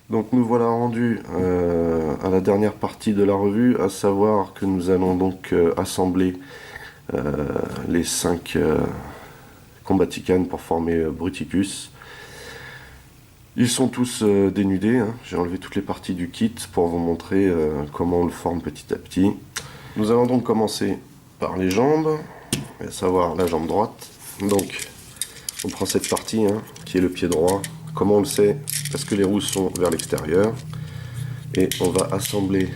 Donc nous voilà rendus à la dernière partie de la revue, à savoir que nous allons donc assembler les 5 Combaticanes pour former Bruticus. Ils sont tous dénudés, hein. J'ai enlevé toutes les parties du kit pour vous montrer comment on le forme petit à petit. Nous allons donc commencer par les jambes, à savoir la jambe droite. Donc on prend cette partie hein, qui est le pied droit. Comment on le sait? Parce que les roues sont vers l'extérieur. Et on va assembler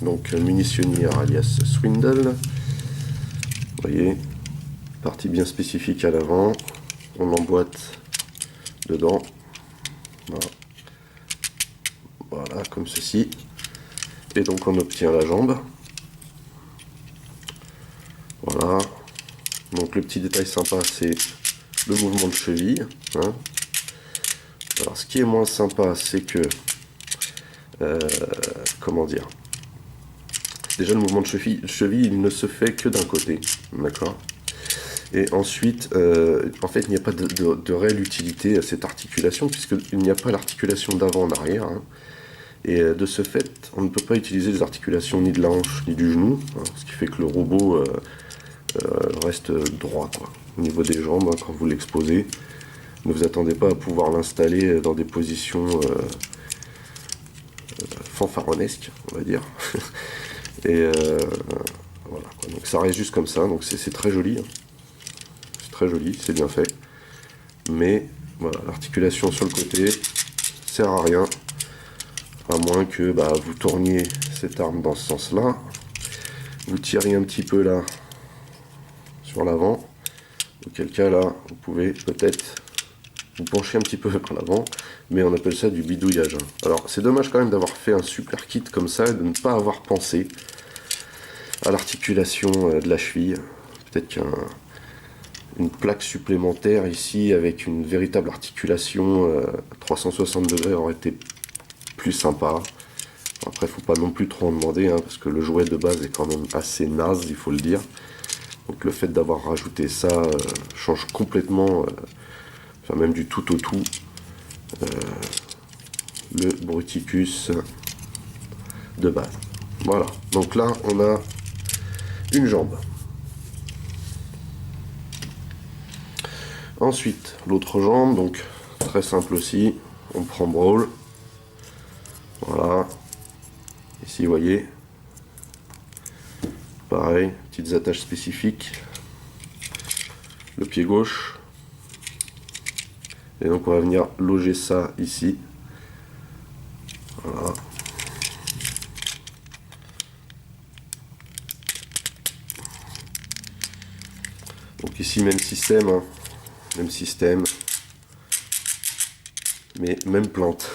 donc munitionnière alias Swindle. Vous voyez, partie bien spécifique à l'avant. On emboîte dedans. Voilà. Voilà, comme ceci. Et donc on obtient la jambe. Voilà. Donc le petit détail sympa, c'est le mouvement de cheville. Hein. Alors ce qui est moins sympa, c'est que comment dire, déjà le mouvement de cheville, il ne se fait que d'un côté, d'accord. Et ensuite, en fait, il n'y a pas de réelle utilité à cette articulation, puisqu'il n'y a pas l'articulation d'avant en arrière. Hein. Et de ce fait, on ne peut pas utiliser les articulations ni de la hanche ni du genou, hein, ce qui fait que le robot reste droit, quoi. Au niveau des jambes, hein, quand vous l'exposez, ne vous attendez pas à pouvoir l'installer dans des positions fanfaronesques, on va dire. Et voilà, quoi. Donc ça reste juste comme ça, donc c'est très joli. Hein. C'est très joli, c'est bien fait. Mais voilà, l'articulation sur le côté sert à rien, à moins que vous tourniez cette arme dans ce sens-là. Vous tirez un petit peu là sur l'avant, auquel cas là, vous pouvez peut-être vous pencher un petit peu vers l'avant, mais on appelle ça du bidouillage. Alors c'est dommage quand même d'avoir fait un super kit comme ça et de ne pas avoir pensé à l'articulation de la cheville. Peut-être qu'une plaque supplémentaire ici avec une véritable articulation 360 degrés aurait été plus sympa. Après faut pas non plus trop en demander hein, parce que le jouet de base est quand même assez naze, il faut le dire. Donc le fait d'avoir rajouté ça change complètement, enfin même du tout au tout, le Bruticus de base. Voilà, donc là on a une jambe. Ensuite, l'autre jambe, donc très simple aussi, on prend Brawl. Voilà. Ici, vous voyez, pareil, petites attaches spécifiques. Le pied gauche. Et donc on va venir loger ça ici. Voilà. Donc ici, même système, hein. Même système. Mais même plante.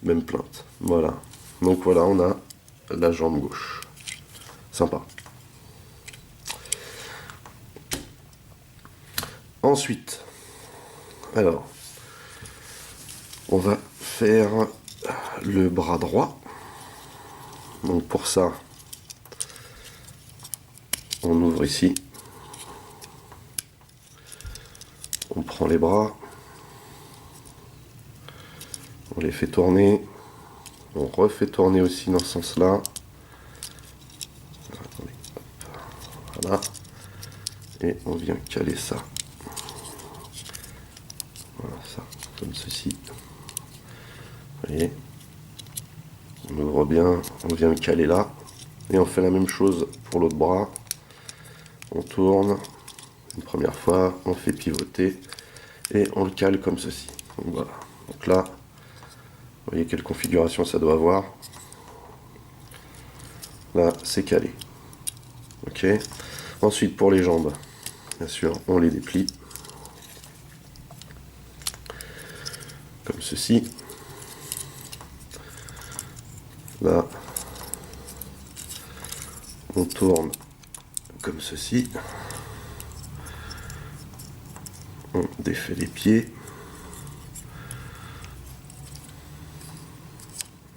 Même plante. Voilà. Donc voilà, on a la jambe gauche. Sympa. Ensuite, alors, on va faire le bras droit. Donc pour ça, on ouvre ici. On prend les bras. On les fait tourner. On refait tourner aussi dans ce sens-là. Voilà. Et on vient caler ça. Voilà, ça, comme ceci. Vous voyez. On ouvre bien, on vient caler là. Et on fait la même chose pour l'autre bras. On tourne une première fois, on fait pivoter et on le cale comme ceci. Donc voilà. Donc là, vous voyez quelle configuration ça doit avoir. Là, c'est calé. Ok. Ensuite, pour les jambes, bien sûr, on les déplie. Comme ceci. Là, on tourne comme ceci. On défait les pieds.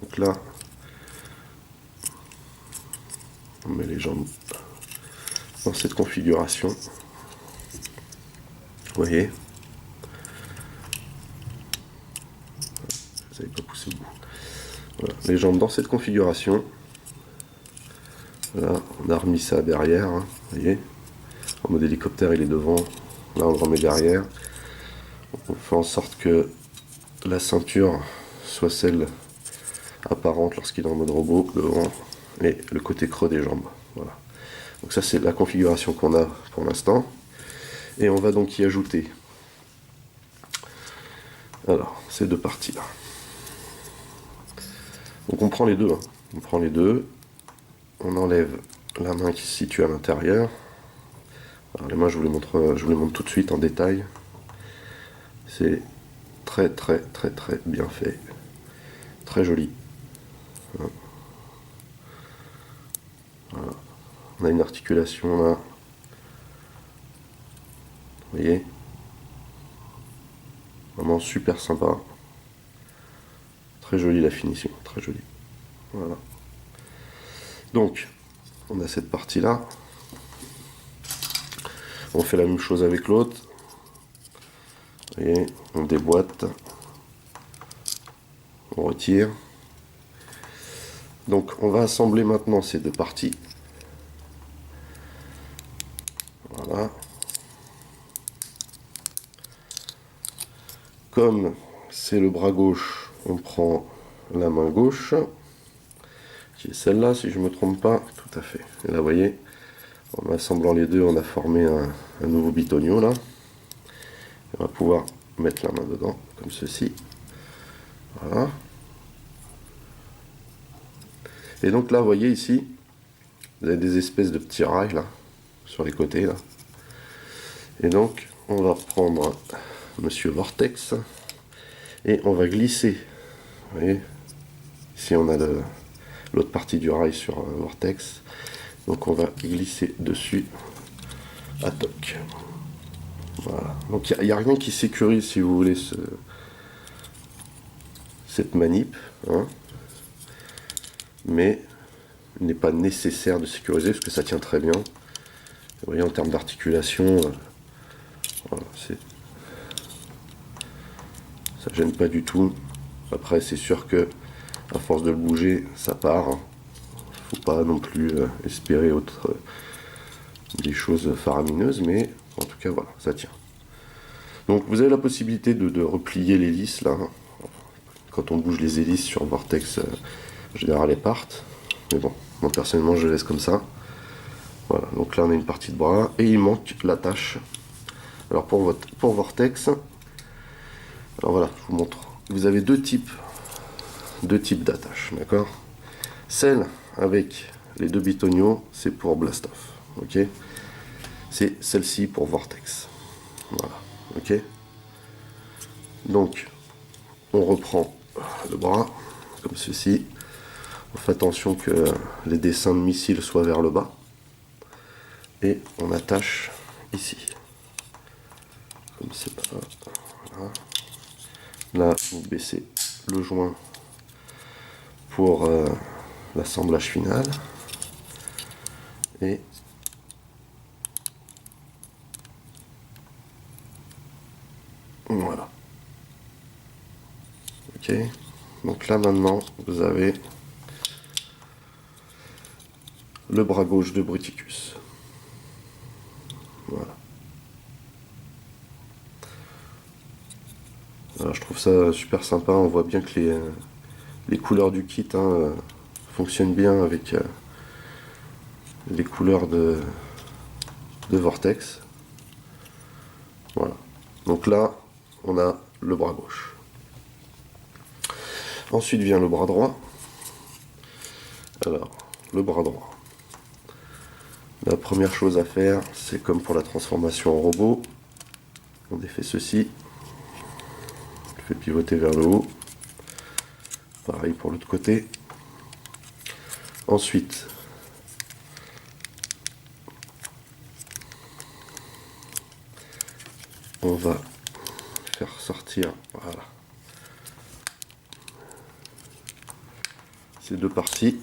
Donc là, on met les jambes dans cette configuration. Vous voyez, vous n'avez pas poussé le bout. Voilà, les jambes dans cette configuration. Là, on a remis ça derrière, hein, vous voyez. En mode hélicoptère, il est devant. Là, on le remet derrière. On fait en sorte que la ceinture soit celle apparente lorsqu'il est en mode robot devant et le côté creux des jambes. Voilà. Donc ça, c'est la configuration qu'on a pour l'instant. Et on va donc y ajouter alors ces deux parties là. Donc on prend les deux, hein. On prend les deux, on enlève la main qui se situe à l'intérieur. Alors les mains, je vous les montre tout de suite en détail. C'est très bien fait, très joli. Voilà. On a une articulation là, vous voyez, vraiment super sympa, très jolie la finition, très jolie. Voilà. Donc, on a cette partie là. On fait la même chose avec l'autre. Et on déboîte. On retire. Donc, on va assembler maintenant ces deux parties. Voilà. Comme c'est le bras gauche, on prend la main gauche, qui est celle-là, si je ne me trompe pas. Tout à fait. Et là, vous voyez, en assemblant les deux, on a formé un nouveau bitonio, là. On va pouvoir mettre la main dedans, comme ceci. Voilà. Et donc là, vous voyez ici, vous avez des espèces de petits rails, là, sur les côtés, là. Et donc, on va prendre Monsieur Vortex, et on va glisser. Vous voyez, ici on a l'autre partie du rail sur Vortex. Donc on va glisser dessus à toc. Voilà. Donc il n'y a rien qui sécurise, si vous voulez, cette manip, hein. Mais il n'est pas nécessaire de sécuriser parce que ça tient très bien. Vous voyez, en termes d'articulation, voilà, ça gêne pas du tout. Après, c'est sûr que à force de le bouger, ça part, hein. Faut pas non plus espérer des choses faramineuses, mais en tout cas, voilà, ça tient. Donc vous avez la possibilité de replier l'hélice là. Quand on bouge les hélices sur Vortex, en général elles partent. Mais bon, moi personnellement je laisse comme ça. Voilà, donc là on a une partie de bras et il manque l'attache. Alors pour Vortex, alors voilà, je vous montre. Vous avez deux types d'attaches, d'accord. Celle avec les deux bitonios, c'est pour Blastoff, ok. C'est celle-ci pour Vortex. Voilà, ok. Donc on reprend le bras comme ceci. On fait attention que les dessins de missiles soient vers le bas. Et on attache ici. Comme c'est pas. Voilà. Là, vous baissez le joint pour l'assemblage final. Et voilà. Ok. Donc là maintenant, vous avez le bras gauche de Bruticus. Voilà. Alors, je trouve ça super sympa. On voit bien que les couleurs du kit, hein, fonctionnent bien avec les couleurs de Vortex. Voilà. Donc là, on a le bras gauche. Ensuite vient le bras droit. Alors, le bras droit. La première chose à faire, c'est comme pour la transformation en robot. On défait ceci. Je fais pivoter vers le haut. Pareil pour l'autre côté. Ensuite, on va faire sortir, voilà, ces deux parties.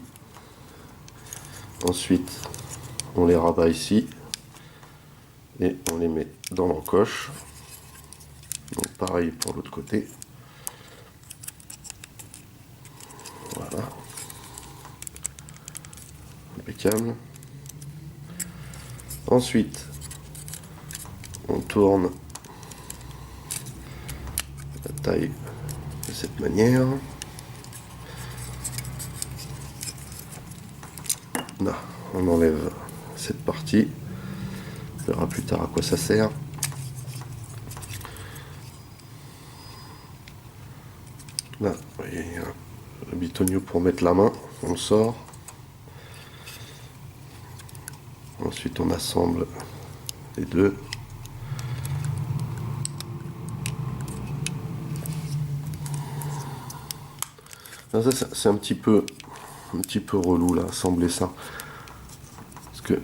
Ensuite, on les rabat ici et on les met dans l'encoche. Donc pareil pour l'autre côté. Voilà. impeccable. Ensuite, on tourne la taille de cette manière. Là, on enlève cette partie. On verra plus tard à quoi ça sert. Là, vous voyez, le bitonio pour mettre la main, on le sort. Ensuite, on assemble les deux. Là, ça, c'est un petit peu relou là, assembler ça. Parce que,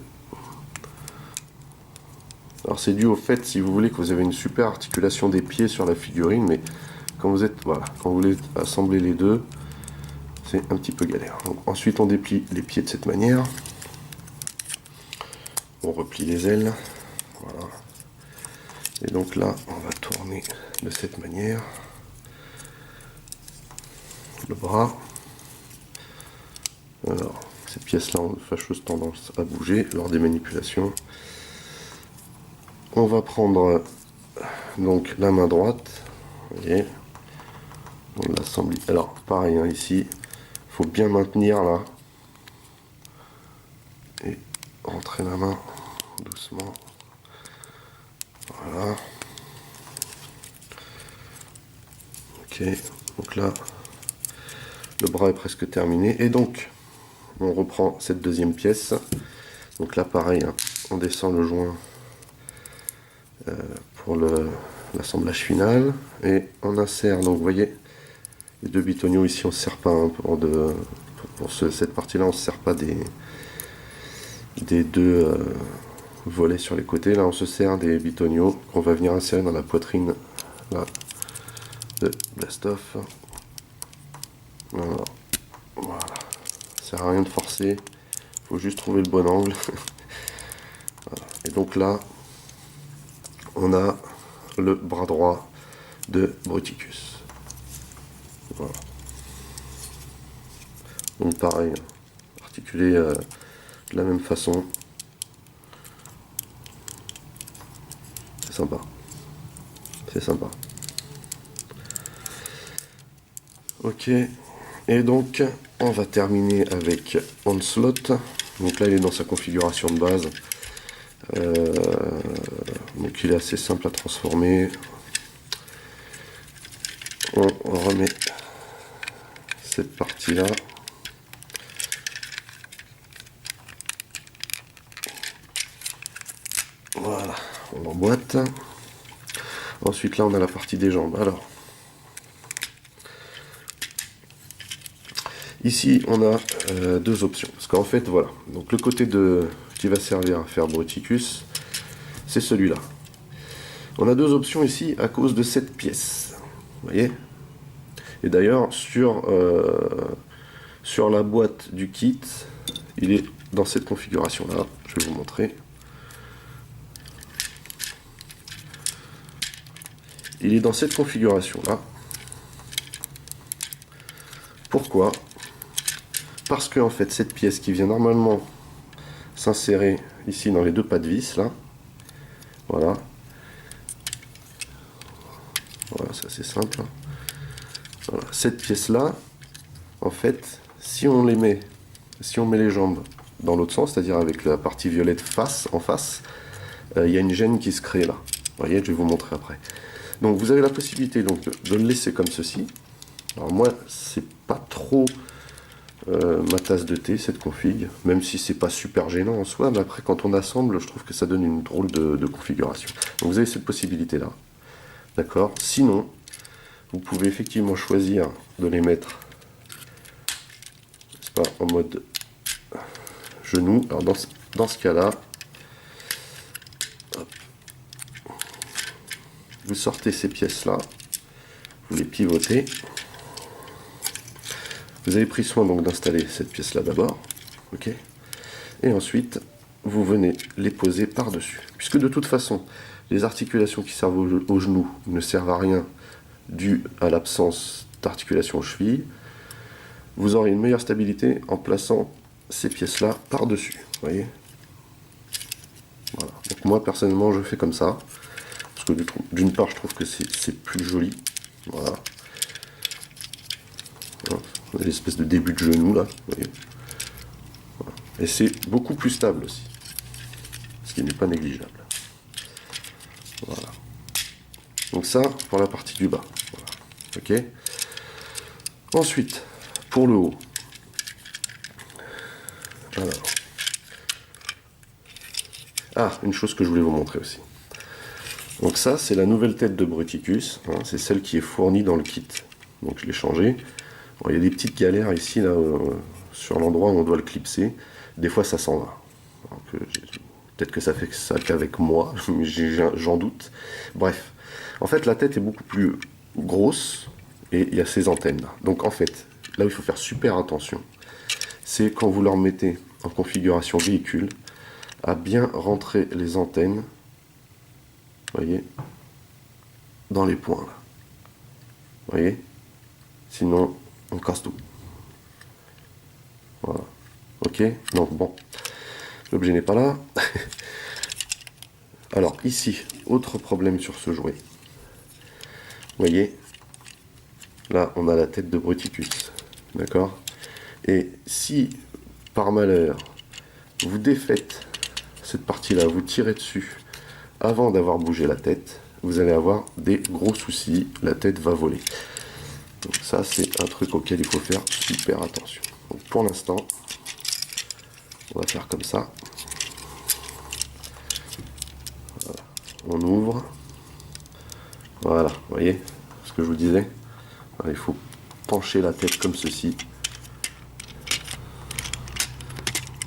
alors c'est dû au fait, si vous voulez, que vous avez une super articulation des pieds sur la figurine, mais quand vous êtes, voilà, quand vous voulez assembler les deux, c'est un petit peu galère. Donc, ensuite, on déplie les pieds de cette manière. On replie les ailes. Voilà. Et donc là, on va tourner de cette manière le bras. Alors, ces pièces-là ont de fâcheuses tendances à bouger lors des manipulations. On va prendre donc la main droite. Vous voyez, on l'assemble. Alors, pareil, hein, ici, il faut bien maintenir là. Et rentrer la main doucement. Voilà. Ok, donc là, le bras est presque terminé. Et donc, on reprend cette deuxième pièce. Donc là, pareil, hein, on descend le joint pour l'assemblage final. Et on insère, donc vous voyez, les deux bitonios ici, on ne se sert pas, hein, pour cette partie-là, on ne se sert pas des deux volets sur les côtés. Là, on se sert des bitonios qu'on va venir insérer dans la poitrine là, de Blastoff. Voilà. Voilà. Ça sert à rien de forcer, il faut juste trouver le bon angle. Voilà. Et donc là, on a le bras droit de Bruticus. Voilà. Donc pareil, articulé de la même façon. C'est sympa. C'est sympa. Ok. Et donc, on va terminer avec Onslaught. Donc là, il est dans sa configuration de base. Donc il est assez simple à transformer. On remet cette partie-là. Voilà, on l'emboîte. Ensuite, là, on a la partie des jambes. Alors, ici, on a deux options. Parce qu'en fait, voilà. Donc, le côté qui va servir à faire Bruticus, c'est celui-là. On a deux options ici à cause de cette pièce. Vous voyez? Et d'ailleurs, sur la boîte du kit, il est dans cette configuration-là. Je vais vous montrer. Il est dans cette configuration-là. Pourquoi? Parce que en fait, cette pièce qui vient normalement s'insérer ici dans les deux pas de vis, là, voilà. Voilà, c'est assez simple. Voilà. Cette pièce-là, en fait, si on met les jambes dans l'autre sens, c'est-à-dire avec la partie violette en face, il y a une gêne qui se crée là. Vous voyez, je vais vous montrer après. Donc vous avez la possibilité donc, de le laisser comme ceci. Alors moi, c'est pas trop ma tasse de thé, cette config, même si c'est pas super gênant en soi, mais après quand on assemble, je trouve que ça donne une drôle de configuration. Donc vous avez cette possibilité-là. D'accord. Sinon, vous pouvez effectivement choisir de les mettre, n'est-ce pas, en mode genou. Alors dans ce cas-là, vous sortez ces pièces-là, vous les pivotez. Vous avez pris soin donc d'installer cette pièce-là d'abord, ok. Et ensuite, vous venez les poser par-dessus. Puisque de toute façon, les articulations qui servent au genou ne servent à rien dû à l'absence d'articulation aux chevilles. Vous aurez une meilleure stabilité en plaçant ces pièces-là par-dessus. Vous voyez? Voilà. Donc moi, personnellement, je fais comme ça. Parce que d'une part, je trouve que c'est plus joli. Voilà. L'espèce de début de genou, là. Vous voyez? Voilà. Et c'est beaucoup plus stable aussi. Ce qui n'est pas négligeable. Voilà. Donc ça, pour la partie du bas. Voilà. Ok. Ensuite, pour le haut. Alors. Ah, une chose que je voulais vous montrer aussi. Donc ça, c'est la nouvelle tête de Bruticus. Hein, c'est celle qui est fournie dans le kit. Donc je l'ai changée. Bon, il y a des petites galères ici, là, sur l'endroit où on doit le clipser. Des fois, ça s'en va. Peut-être que ça fait ça qu'avec moi, j'en doute. Bref. En fait, la tête est beaucoup plus grosse et il y a ces antennes là. Donc en fait, là où il faut faire super attention, c'est quand vous leur mettez en configuration véhicule, à bien rentrer les antennes, voyez, dans les points là. Voyez, sinon on casse tout. Voilà. Ok, donc bon, l'objet n'est pas là. Alors ici, autre problème sur ce jouet. Vous voyez, là on a la tête de Bruticus, d'accord? Et si par malheur vous défaites cette partie-là, vous tirez dessus avant d'avoir bougé la tête, vous allez avoir des gros soucis, la tête va voler. Donc ça, c'est un truc auquel il faut faire super attention. Donc pour l'instant, on va faire comme ça. Voilà. On ouvre. Voilà, vous voyez ce que je vous disais. Voilà, il faut pencher la tête comme ceci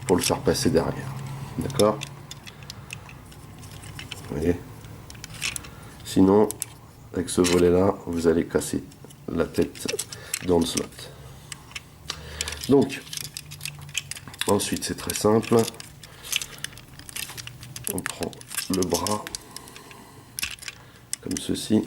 pour le faire passer derrière. D'accord? Vous voyez? Sinon, avec ce volet-là, vous allez casser la tête dans le slot. Donc, ensuite, c'est très simple. On prend le bras comme ceci.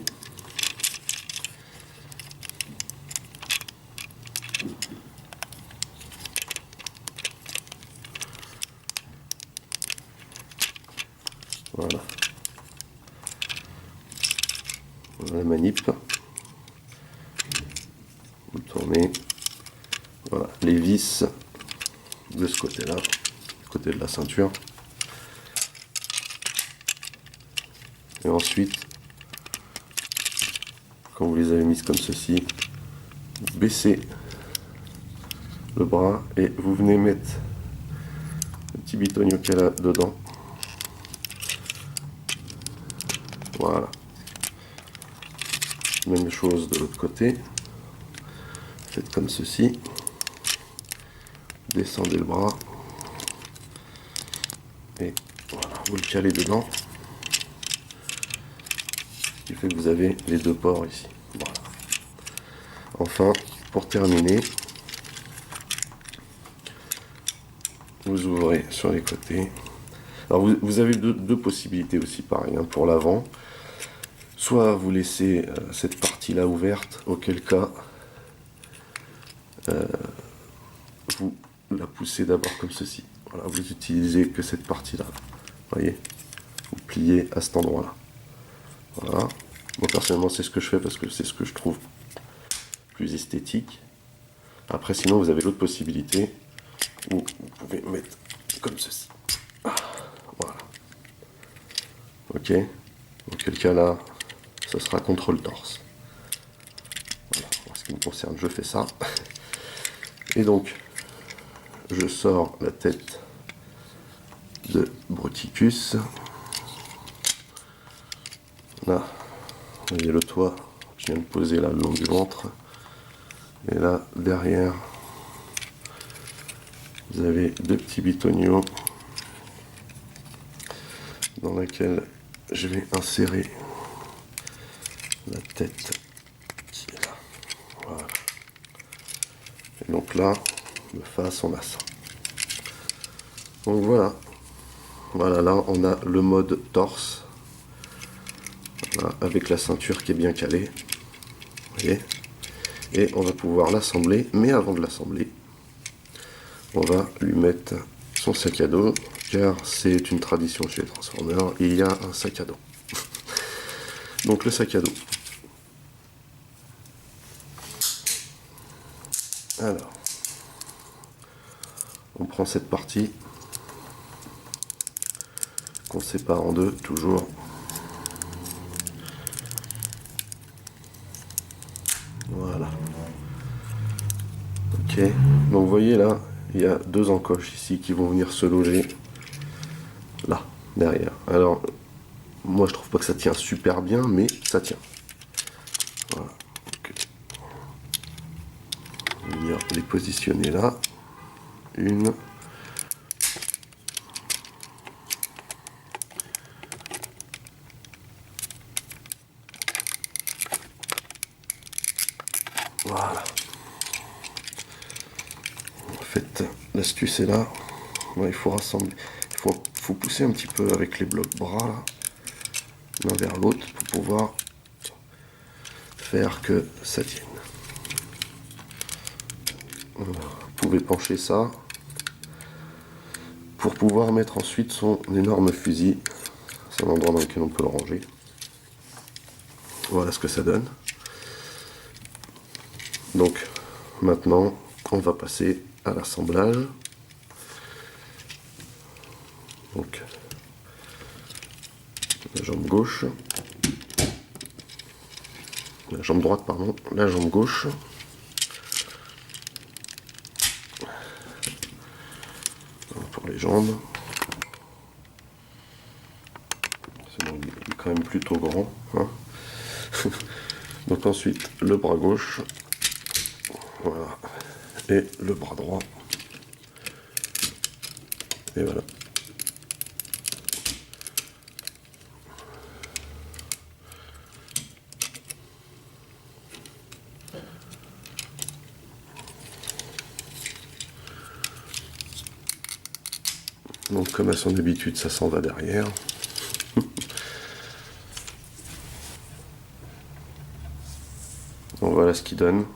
Voilà. La manip. Vous tournez. Voilà. Les vis de ce côté-là, côté de la ceinture. Et ensuite, quand vous les avez mises comme ceci, vous baissez le bras et vous venez mettre le petit bitonio qu'il y a là dedans. Voilà. Même chose de l'autre côté. Faites comme ceci. Descendez le bras. Et voilà, vous le calez dedans. Ce qui fait que vous avez les deux ports ici. Voilà. Enfin, pour terminer, vous ouvrez sur les côtés. Alors vous avez deux possibilités aussi pareil hein, pour l'avant. Soit vous laissez cette partie là ouverte, auquel cas vous la poussez d'abord comme ceci. Voilà, vous utilisez que cette partie là. Voyez, vous pliez à cet endroit là. Voilà. Moi personnellement c'est ce que je fais parce que c'est ce que je trouve plus esthétique. Après sinon vous avez l'autre possibilité où vous pouvez mettre comme ceci. Voilà. Ok. Auquel cas là, ce sera contre le torse. Voilà. En ce qui me concerne, je fais ça. Et donc, je sors la tête de Bruticus. Là, vous voyez le toit, je viens de poser là le long du ventre. Et là, derrière, vous avez deux petits bitonios dans lesquels je vais insérer la tête qui est là. Voilà. Et donc là, de face, on a ça. Donc voilà. Voilà, là, on a le mode torse. Voilà, avec la ceinture qui est bien calée. Vous voyez ? Et on va pouvoir l'assembler. Mais avant de l'assembler, on va lui mettre son sac à dos, car c'est une tradition chez les Transformers, il y a un sac à dos. Donc le sac à dos. Alors, on prend cette partie, qu'on sépare en deux, toujours. Voilà. Ok, donc vous voyez là, il y a deux encoches ici qui vont venir se loger là, derrière. Alors, moi je trouve pas que ça tient super bien, mais ça tient. Voilà. Donc, on va venir les positionner là. Une. Voilà. En fait, l'astuce est là. Ouais, il faut rassembler. Il faut pousser un petit peu avec les blocs bras là, l'un vers l'autre pour pouvoir faire que ça tienne. Voilà. Vous pouvez pencher ça pour pouvoir mettre ensuite son énorme fusil. C'est un endroit dans lequel on peut le ranger. Voilà ce que ça donne. Donc maintenant, on va passer à l'assemblage. Donc la jambe gauche, la jambe droite, pardon, la jambe gauche. Pour les jambes. C'est bon, il est quand même plutôt grand. Hein. Donc ensuite le bras gauche. Voilà. Et le bras droit. Et voilà. Donc comme à son habitude, ça s'en va derrière. Donc voilà ce qu'il donne.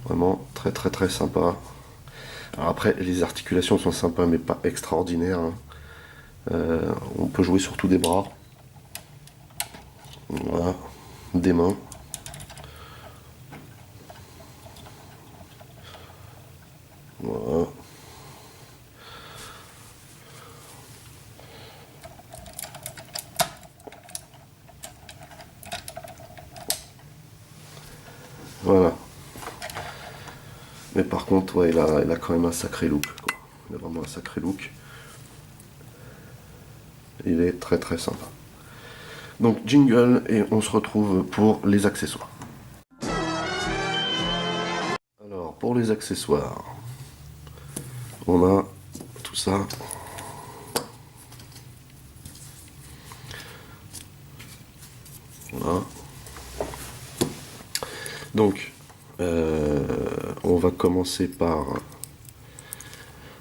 Vraiment très très très sympa. Alors après, les articulations sont sympas mais pas extraordinaires. Hein. On peut jouer sur tous des bras. Voilà. Des mains. Voilà. Voilà. Mais par contre, ouais, il a quand même un sacré look, quoi. Il a vraiment un sacré look. Il est très très sympa. Donc jingle et on se retrouve pour les accessoires. Alors pour les accessoires, on a tout ça. Voilà. Donc on va commencer par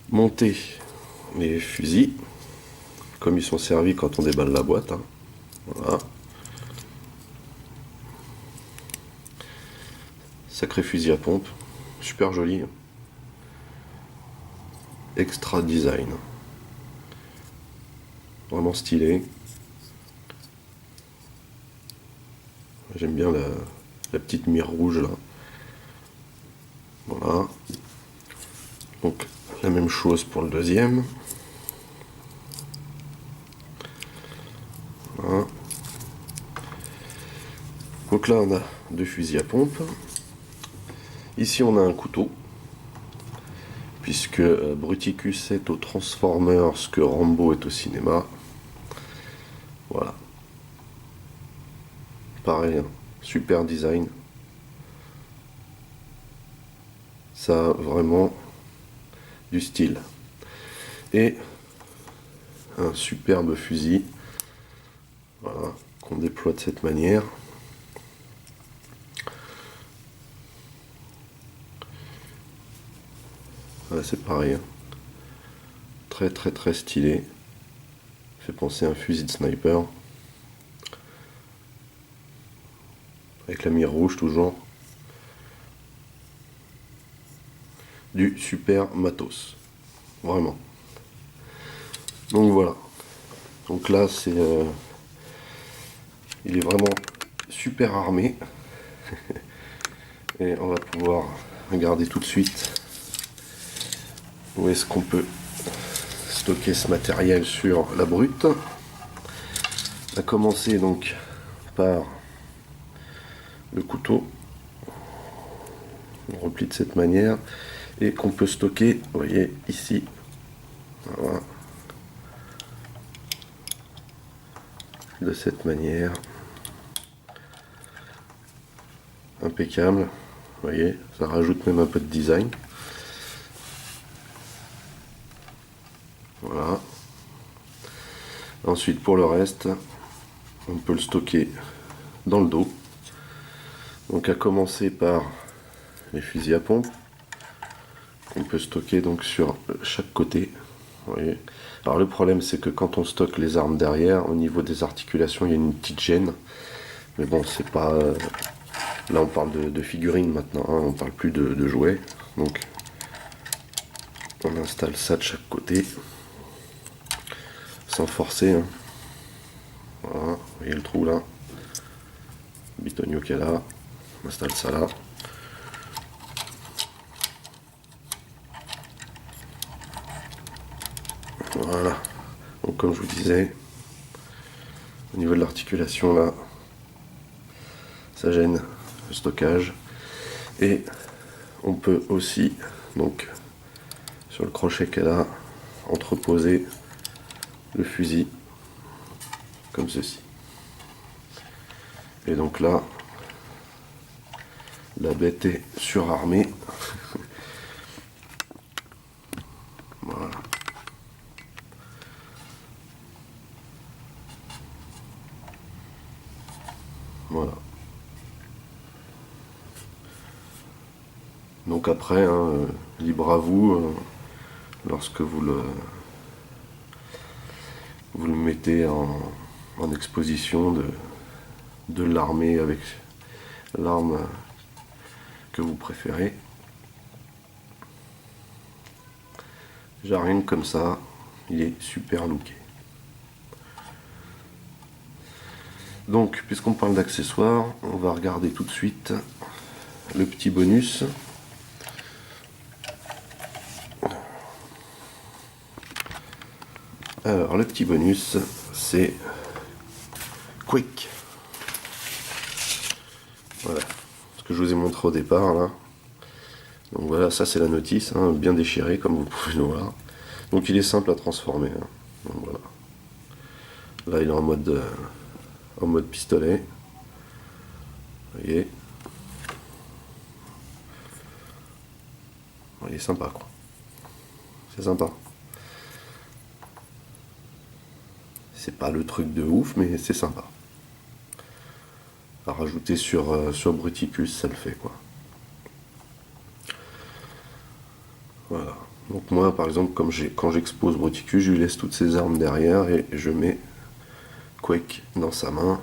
monter les fusils comme ils sont servis quand on déballe la boîte. Hein. Voilà. Sacré fusil à pompe, super joli. Extra design. Vraiment stylé. J'aime bien la petite mire rouge là. Voilà. Donc la même chose pour le deuxième. Voilà. Donc là on a deux fusils à pompe. Ici on a un couteau. Puisque Bruticus est au Transformers, ce que Rambo est au cinéma. Voilà. Pareil, hein. Super design. Ça a vraiment du style. Et un superbe fusil. Voilà, qu'on déploie de cette manière. Voilà, c'est pareil. Hein. Très très très stylé. Fait penser à un fusil de sniper. Avec la mire rouge toujours. du super matos. Vraiment. Donc voilà. Donc là, c'est... il est vraiment super armé. Et on va pouvoir regarder tout de suite où est-ce qu'on peut stocker ce matériel sur la brute. On va commencer donc par le couteau. On replie de cette manière et qu'on peut stocker, vous voyez ici, voilà, de cette manière, impeccable. Vous voyez, ça rajoute même un peu de design. Voilà. Ensuite, pour le reste, on peut le stocker dans le dos. Donc à commencer par les fusils à pompe, qu'on peut stocker donc sur chaque côté. Vous voyez. Alors le problème, c'est que quand on stocke les armes derrière, au niveau des articulations, il y a une petite gêne. Mais bon, c'est pas... là, on parle de figurines maintenant, hein, on parle plus de jouets. Donc, on installe ça de chaque côté, sans forcer. Hein. Voilà, vous voyez le trou là. Le bitonio qu'il y a là. On installe ça là. Voilà. Donc, comme je vous disais, au niveau de l'articulation là, ça gêne le stockage. Et on peut aussi, donc, sur le crochet qu'elle a, entreposer le fusil comme ceci. Et donc là, la bête est surarmée. Voilà. Voilà. Donc après, hein, libre à vous, lorsque vous le mettez en exposition de l'armer avec l'arme que vous préférez. Déjà rien que comme ça, il est super looké. Donc, puisqu'on parle d'accessoires, on va regarder tout de suite le petit bonus. Alors, le petit bonus, c'est Quick. Voilà, ce que je vous ai montré au départ, là. Donc voilà, ça c'est la notice, hein, bien déchirée, comme vous pouvez le voir. Donc il est simple à transformer. Hein. Donc, voilà. Là, il est en mode pistolet. Vous voyez. Il est sympa, quoi. C'est sympa. C'est pas le truc de ouf, mais c'est sympa. À rajouter sur Bruticus, ça le fait, quoi. Voilà. Donc moi, par exemple, quand j'expose Bruticus, je lui laisse toutes ses armes derrière et je mets Quake dans sa main.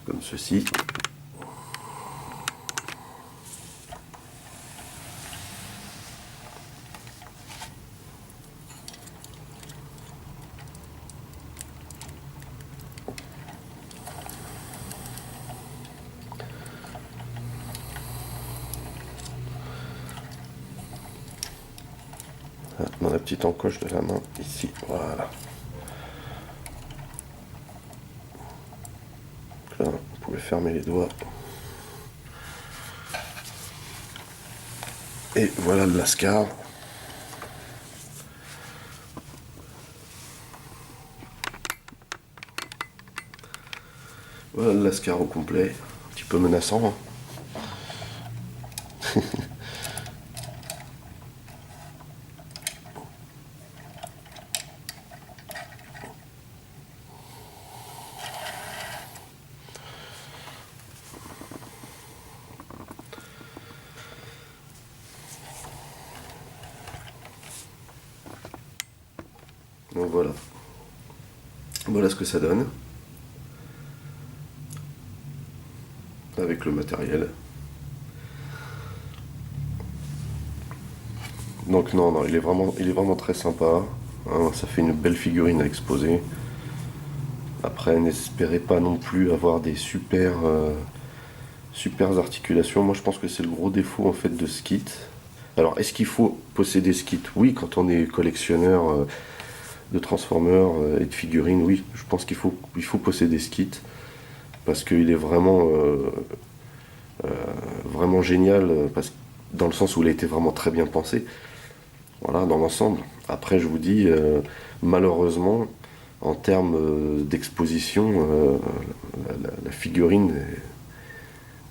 Comme ceci. Dans la petite encoche de la main, ici, voilà. Là, vous pouvez fermer les doigts. Et voilà le Lascar. Voilà le Lascar au complet. Un petit peu menaçant. Hein. Donc voilà. Voilà ce que ça donne. Avec le matériel. Donc non, non, il est vraiment très sympa. Hein, ça fait une belle figurine à exposer. Après, n'espérez pas non plus avoir des super articulations. Moi, je pense que c'est le gros défaut en fait de ce kit. Alors, est-ce qu'il faut posséder ce kit? Oui, quand on est collectionneur de Transformers et de figurines, oui, je pense il faut posséder ce kit parce qu'il est vraiment génial, dans le sens où il a été vraiment très bien pensé. Voilà, dans l'ensemble. Après, je vous dis, malheureusement, en termes d'exposition, la figurine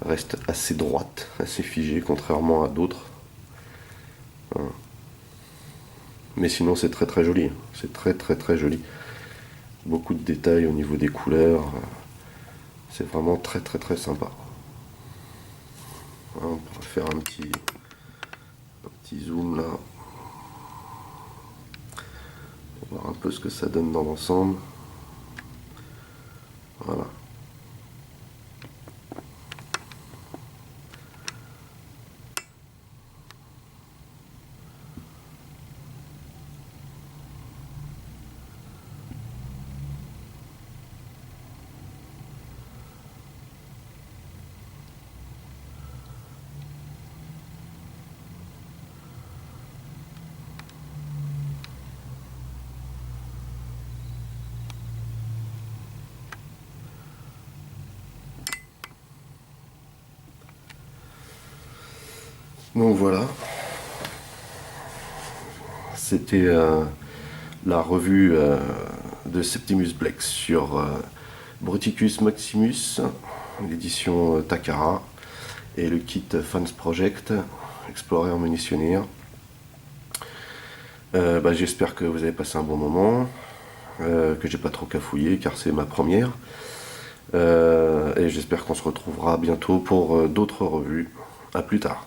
reste assez droite, assez figée, contrairement à d'autres. Hein. Mais sinon, c'est très très joli. C'est très très très joli. Beaucoup de détails au niveau des couleurs. C'est vraiment très très très sympa. Hein, on pourra faire un petit zoom là. Pour voir un peu ce que ça donne dans l'ensemble. Voilà. Donc voilà, c'était la revue de Septimus Black sur Bruticus Maximus, l'édition Takara, et le kit Fans Project, Explorer munitionnaire. J'espère que vous avez passé un bon moment, que j'ai pas trop cafouillé car c'est ma première. Et j'espère qu'on se retrouvera bientôt pour d'autres revues. A plus tard.